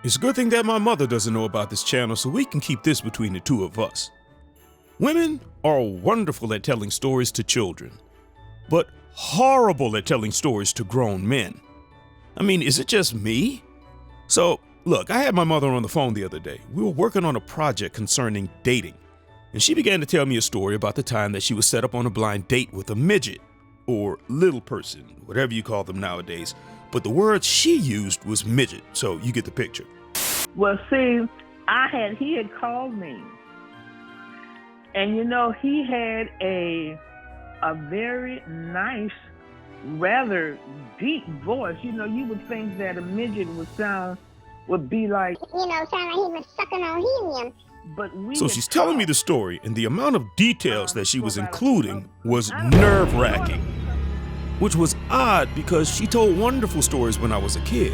It's a good thing that my mother doesn't know about this channel so we can keep this between the two of us. Women are wonderful at telling stories to children, but horrible at telling stories to grown men. I mean, is it just me? So, look, I had my mother on the phone the other day. We were working on a project concerning dating, and she began to tell me a story about the time that she was set up on a blind date with a midget, or little person, whatever you call them nowadays, but the word she used was midget, so you get the picture. Well, see, he had called me, and he had a very nice, rather deep voice. You would think that a midget would be like, sound like he was sucking on helium. So she's telling me the story, and the amount of details that she was including was nerve-wracking, which was odd because she told wonderful stories when I was a kid.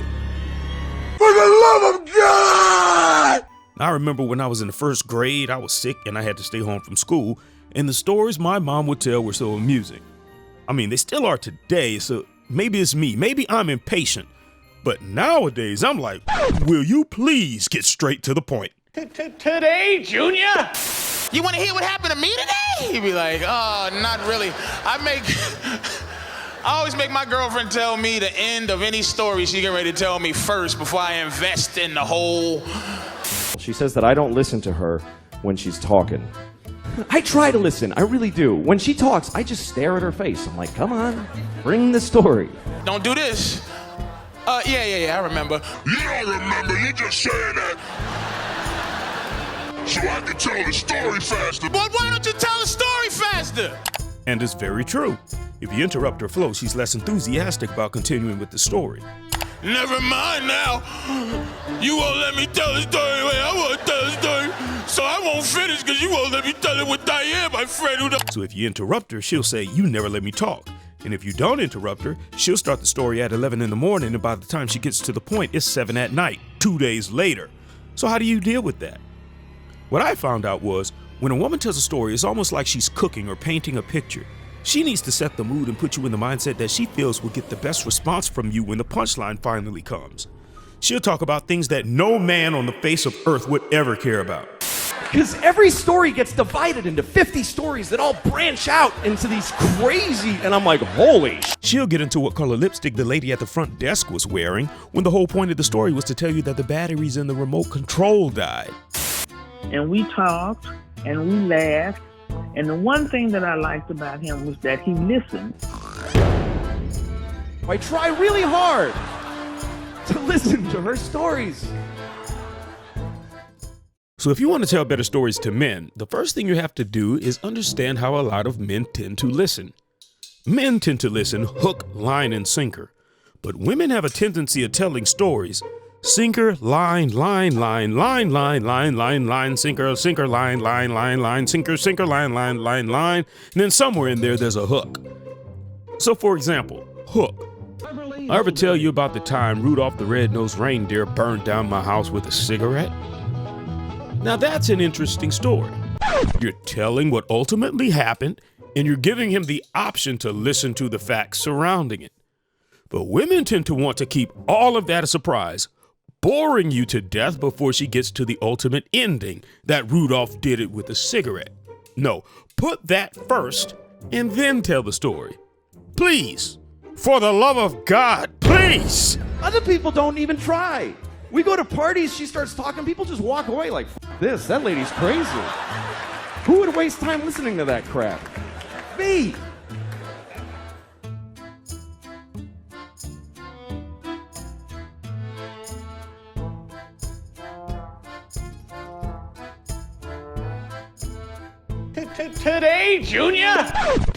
For the love of God! I remember when I was in the first grade, I was sick and I had to stay home from school, and the stories my mom would tell were so amusing. I mean, they still are today, so maybe it's me, maybe I'm impatient, but nowadays I'm like, will you please get straight to the point? Today, Junior? You want to hear what happened to me today? He'd be like, oh, not really. I always make my girlfriend tell me the end of any story she get ready to tell me first before I invest in the whole. She says that I don't listen to her when she's talking. I try to listen, I really do. When she talks, I just stare at her face. I'm like, come on, bring the story. Don't do this. Yeah, I remember. You don't remember, you just saying that so I can tell the story faster. But why don't you tell the story faster? And it's very true. If you interrupt her flow, she's less enthusiastic about continuing with the story. Never mind now. You won't let me tell the story the way I want to tell the story. So I won't finish because you won't let me tell it with Diane, my friend. So if you interrupt her, she'll say, you never let me talk. And if you don't interrupt her, she'll start the story at 11 in the morning, and by the time she gets to the point, it's 7 at night, 2 days later. So how do you deal with that? What I found out was, when a woman tells a story, it's almost like she's cooking or painting a picture. She needs to set the mood and put you in the mindset that she feels will get the best response from you when the punchline finally comes. She'll talk about things that no man on the face of earth would ever care about. Because every story gets divided into 50 stories that all branch out into these crazy, and I'm like, holy sh**. She'll get into what color lipstick the lady at the front desk was wearing, when the whole point of the story was to tell you that the batteries in the remote control died. And we talked, and we laughed, and the one thing that I liked about him was that he listened. I try really hard to listen to her stories. So if you want to tell better stories to men, the first thing you have to do is understand how a lot of men tend to listen. Men tend to listen hook, line, and sinker. But women have a tendency of telling stories sinker, line, line, line, line, line, line, line, line, sinker, sinker, line, line, line, line, sinker, sinker, line, line, line, line, and then somewhere in there's a hook. So for example, hook. I ever tell you about the time Rudolph the Red-Nosed Reindeer burned down my house with a cigarette? Now that's an interesting story. You're telling what ultimately happened, and you're giving him the option to listen to the facts surrounding it. But women tend to want to keep all of that a surprise, boring you to death before she gets to the ultimate ending, that Rudolph did it with a cigarette. No, put that first, and then tell the story. Please, for the love of God, please! Other people don't even try. We go to parties, she starts talking, people just walk away like, F this, that lady's crazy. Who would waste time listening to that crap? Me! Today, Junior?